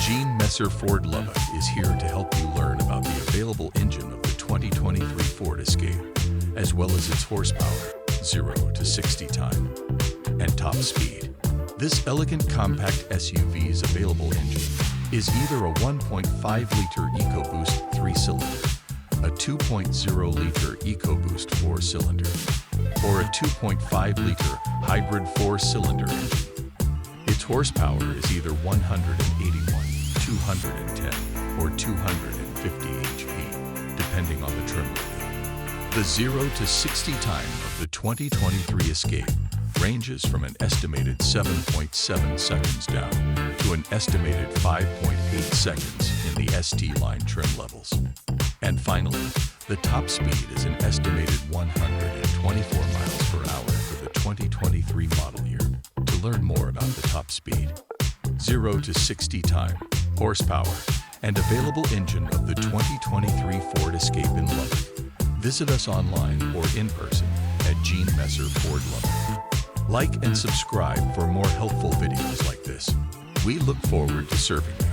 Messer Ford Lubbock is here to help you learn about the available engine of the 2023 Ford Escape, as well as its horsepower, 0 to 60 time, and top speed. This elegant compact SUV's available engine is either a 1.5-liter EcoBoost 3-cylinder, a 2.0-liter EcoBoost 4-cylinder, or a 2.5-liter hybrid 4-cylinder engine. Its horsepower is either 181, 210, or 250 HP, depending on the trim level. The 0 to 60 time of the 2023 Escape ranges from an estimated 7.7 seconds down to an estimated 5.8 seconds in the ST line trim levels. And finally, the top speed is an estimated 124 miles per hour for the 2023 model year. To learn more about the top speed, 0 to 60 time, horsepower, and available engine of the 2023 Ford Escape in Lubbock, visit us online or in person at Messer Ford Lubbock. Like and subscribe for more helpful videos like this. We look forward to serving you.